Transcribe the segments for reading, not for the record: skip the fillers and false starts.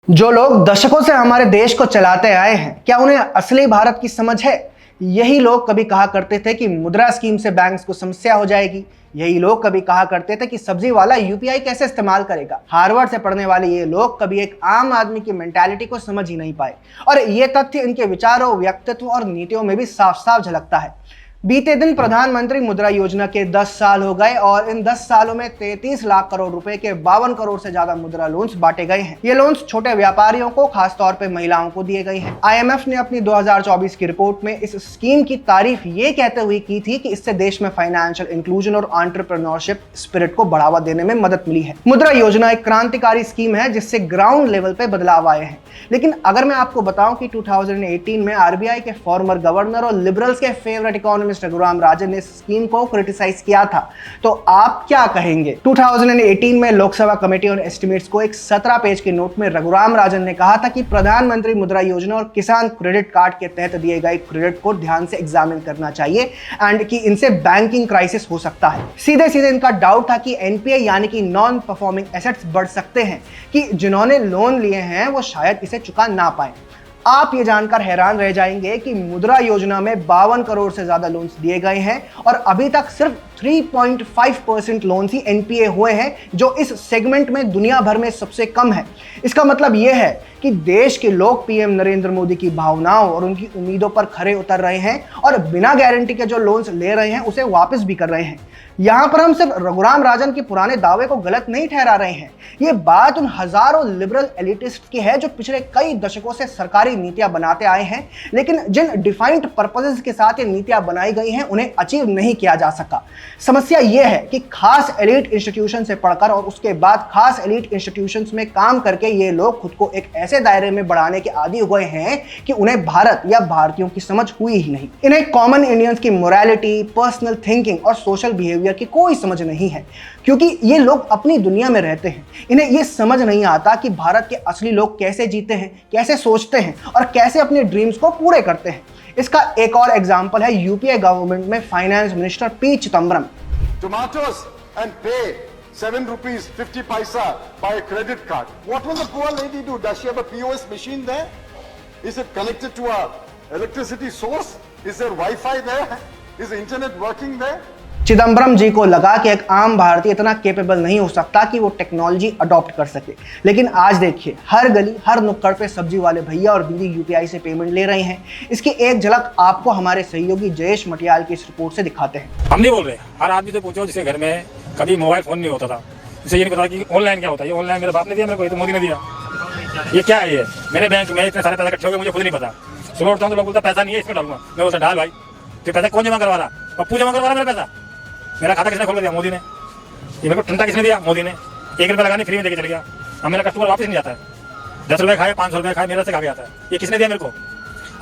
जो लोग दशकों से हमारे देश को चलाते आए हैं, क्या उन्हें असली भारत की समझ है? यही लोग कभी कहा करते थे कि मुद्रा स्कीम से बैंक्स को समस्या हो जाएगी। यही लोग कभी कहा करते थे कि सब्जी वाला यूपीआई कैसे इस्तेमाल करेगा। हार्वर्ड से पढ़ने वाले ये लोग कभी एक आम आदमी की मेंटालिटी को समझ ही नहीं पाए, और ये तथ्य इनके विचारों, व्यक्तित्व और नीतियों में भी साफ साफ झलकता है। बीते दिन प्रधानमंत्री मुद्रा योजना के 10 साल हो गए और इन 10 सालों में 33 लाख करोड़ रुपए के 52 करोड़ से ज्यादा मुद्रा लोन्स बांटे गए हैं। ये लोन्स छोटे व्यापारियों को, खासतौर पे महिलाओं को दिए गए हैं। आईएमएफ ने अपनी 2024 की रिपोर्ट में इस स्कीम की तारीफ ये कहते हुए की थी कि इससे देश में फाइनेंशियल इंक्लूजन और एंटरप्रेन्योरशिप स्पिरिट को बढ़ावा देने में मदद मिली है। मुद्रा योजना एक क्रांतिकारी स्कीम है जिससे ग्राउंड लेवल पे बदलाव आए हैं। लेकिन अगर मैं आपको बताऊं कि 2018 में आरबीआई के फॉर्मर गवर्नर और लिबरल्स के फेवरेट इकोनॉमिस्ट रघुराम राजन ने इस स्कीम को क्रिटिसाइज किया था, तो आप क्या कहेंगे? 2018 में लोकसभा कमेटी ऑन एस्टिमेट्स को एक 17 पेज के नोट में रघुराम राजन ने कहा था कि प्रधानमंत्री मुद्रा योजना और किसान क्रेडिट कार्ड के तहत दिए गए क्रेडिट को ध्यान से एग्जामिन करना चाहिए एंड कि इनसे बैंकिंग क्राइसिस हो सकता है। सीधे सीधे इनका डाउट था कि एनपीए यानी कि नॉन परफॉर्मिंग एसेट्स बढ़ सकते हैं, कि जिन्होंने लोन लिए हैं वो शायद इसे चुका ना पाए। आप ये जानकर हैरान रह जाएंगे कि मुद्रा योजना में 52 करोड़ से ज्यादा लोन्स दिए गए हैं और अभी तक सिर्फ 3.5% लोन्स ही एनपीए हुए हैं, जो इस सेगमेंट में दुनिया भर में सबसे कम है। इसका मतलब यह है कि देश के लोग पीएम नरेंद्र मोदी की भावनाओं और उनकी उम्मीदों पर खरे उतर रहे हैं और बिना गारंटी के जो लोन्स ले रहे हैं उसे वापस भी कर रहे हैं। यहां पर हम सिर्फ रघुराम राजन के पुराने दावे को गलत नहीं ठहरा रहे हैं। ये बात उन हजारों लिबरल एलिटिस्ट की है जो पिछले कई दशकों से सरकारी नीतियां बनाते आए हैं, लेकिन जिन डिफाइंड पर्पसेस के साथ ये नीतियां बनाई गई हैं उन्हें अचीव नहीं किया जा सका। समस्या यह है कि खास एलिट इंस्टीट्यूशन से पढ़कर और उसके बाद खास एलिट इंस्टीट्यूशंस में काम करके ये लोग खुद को एक ऐसे दायरे में बढ़ाने के आदी हुए हैं कि उन्हें भारत या भारतीयों की समझ हुई ही नहीं। इन्हें कॉमन इंडियंस की मोरालिटी, पर्सनल थिंकिंग और सोशल बिहेवियर की कोई समझ नहीं है, क्योंकि ये लोग अपनी दुनिया में रहते हैं। इन्हें ये समझ नहीं आता कि भारत के असली लोग कैसे जीते हैं, कैसे सोचते हैं और कैसे अपने ड्रीम्स को पूरे करते हैं। इसका एक और एग्जांपल है यूपीए गवर्नमेंट में finance minister P Chidambaram. Tomatoes and pay 7 rupees 50 paisa by a credit card. What will the poor lady do? Does she have a POS machine there? Is it connected to a electricity source? Is there Wi-Fi there? Is the internet working there? Chidambaram ji को लगा कि एक आम भारतीय इतना capable नहीं हो सकता कि वो टेक्नोलॉजी अडॉप्ट कर सके, लेकिन आज देखिए हर गली, हर नुक्कड़ पे सब्जी वाले भैया और दीदी यूपीआई से पेमेंट ले रहे हैं। इसकी एक झलक आपको हमारे सहयोगी जयेश मटियाल की इस रिपोर्ट से दिखाते हैं। हम नहीं बोल रहे, हर आदमी से पूछो जिसके घर में कभी मोबाइल फोन नहीं होता था, उसे ये नहीं पता कि ऑनलाइन क्या होता है। ये ऑनलाइन मेरे बाप ने दिया, मेरे को, ये तो मोदी ने दिया। ये क्या है? ये मेरे बैंक में इतने सारे पैसे इकट्ठे हो गए, मुझे खुद नहीं पता। सुबह उठता हूँ तो लोग बोलता पैसा नहीं है, इसमें डालूंगा। मैं उसे डाल भाई, तो पैसा कौन जमा करवा रहा? पप्पू जमा करवा रहा मेरा पैसा। मेरा खाता किसने खोल दिया? मोदी ने। ये मेरे को ठंडा किसने दिया? मोदी ने। 1 रुपया लगाने फ्री में देके चल गया। अब मेरा कस्टमर वापस नहीं आता है। 10 रुपये खाए, 500 रुपये खाए, मेरा से खा के आता है। ये किसने दिया मेरे को?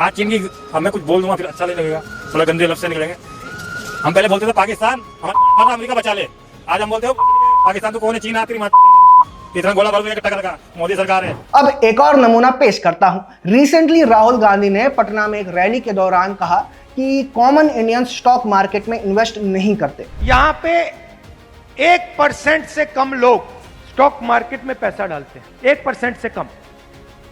आज चीन की, अब मैं कुछ बोल दूंगा फिर अच्छा नहीं लगेगा, थोड़ा गंदे लफ्ज़ से निकलेंगे। हम पहले बोलते थे पाकिस्तान हमारा अमेरिका बचा ले, आज हम बोलते हो पाकिस्तान तो कौन है? चीन आती इतना गोला भर इकट्ठा कर, मोदी सरकार है। अब एक और नमूना पेश करता हूं। रिसेंटली राहुल गांधी ने पटना में एक रैली के दौरान कहा कि कॉमन इंडियंस स्टॉक मार्केट में इन्वेस्ट नहीं करते। यहाँ पे 1% से कम लोग स्टॉक मार्केट में पैसा डालते हैं, 1% से कम।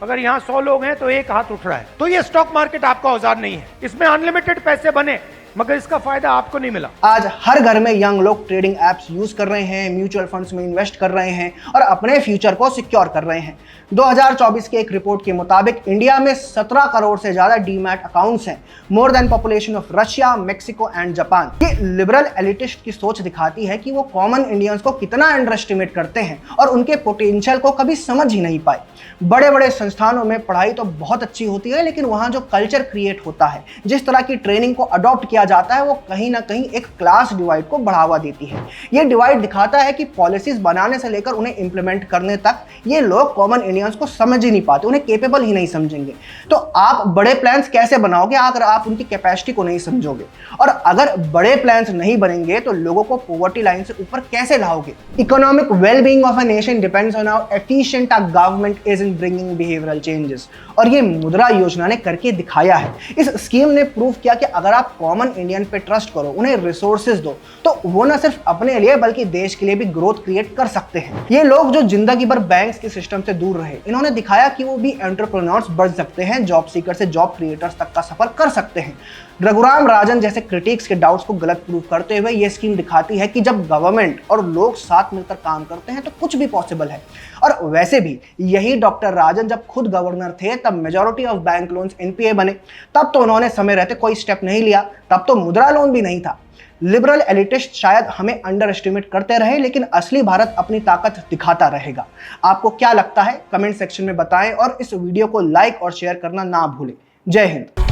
अगर यहाँ 100 लोग हैं तो एक हाथ उठ रहा है। तो ये स्टॉक मार्केट आपका औजार नहीं है, इसमें अनलिमिटेड पैसे बने मगर इसका फायदा आपको नहीं मिला। आज हर घर में यंग लोग ट्रेडिंग एप्स यूज कर रहे हैं, म्यूचुअल फंड्स में इन्वेस्ट कर रहे हैं और अपने फ्यूचर को सिक्योर कर रहे हैं। 2024 की एक रिपोर्ट के मुताबिक इंडिया में 17 करोड़ से ज्यादा डीमैट अकाउंट्स हैं, more than population of Russia, Mexico and Japan. ये लिबरल एलिटिस्ट की सोच दिखाती है कि वो कॉमन इंडियंस को कितना अंडर एस्टिमेट करते हैं और उनके पोटेंशियल को कभी समझ ही नहीं पाए। बड़े बड़े संस्थानों में पढ़ाई तो बहुत अच्छी होती है, लेकिन वहाँ जो कल्चर क्रिएट होता है, जिस तरह की ट्रेनिंग को अडॉप्ट किया जाता है, वो कहीं ना कहीं एक क्लास डिवाइड को बढ़ावा देती है। ये डिवाइड दिखाता है कि पॉलिसीज बनाने से लेकर उन्हें इंप्लीमेंट करने तक ये लोग कॉमन इंडियंस को समझ ही नहीं पाते, उन्हें कैपेबल ही नहीं समझेंगे। तो आप बड़े प्लान्स कैसे बनाओगे अगर आप उनकी कैपेसिटी को नहीं समझोगे? और अगर बड़े प्लान्स नहीं बनेंगे तो लोगों को पॉवर्टी लाइन से ऊपर कैसे लाओगे? Economic wellbeing of a nation depends on how efficient a government is in bringing behavioural changes, और ये मुद्रा योजना ने करके दिखाया है। इस स्कीम ने प्रूव किया कि अगर आप कॉमन कॉमन इंडियन पे ट्रस्ट करो, उन्हें रिसोर्सेज दो, तो वो न सिर्फ अपने लिए बल्कि देश के लिए भी ग्रोथ क्रिएट कर सकते हैं। ये लोग जो जिंदगी भर बैंक्स के सिस्टम से दूर रहे, इन्होंने दिखाया कि वो भी एंटरप्रेन्योर्स बन सकते हैं, जॉब सीकर से जॉब क्रिएटर्स तक का सफर कर सकते हैं। रघुराम राजन जैसे क्रिटिक्स के डाउट्स को गलत प्रूव करते हुए ये स्कीम दिखाती है कि जब गवर्नमेंट और लोग साथ मिलकर काम करते हैं तो कुछ भी पॉसिबल है। और वैसे भी यही डॉक्टर राजन जब खुद गवर्नर थे तब majority of bank loans NPA बने, तब तो उन्होंने समय रहते कोई स्टेप नहीं लिया, तब तो मुद्रा लोन भी नहीं था। लिबरल एलिटिस्ट शायद हमें अंडर एस्टिमेट करते रहे, लेकिन असली भारत अपनी ताकत दिखाता रहेगा। आपको क्या लगता है कमेंट सेक्शन में बताएं और इस वीडियो को लाइक और शेयर करना ना भूलें। जय हिंद।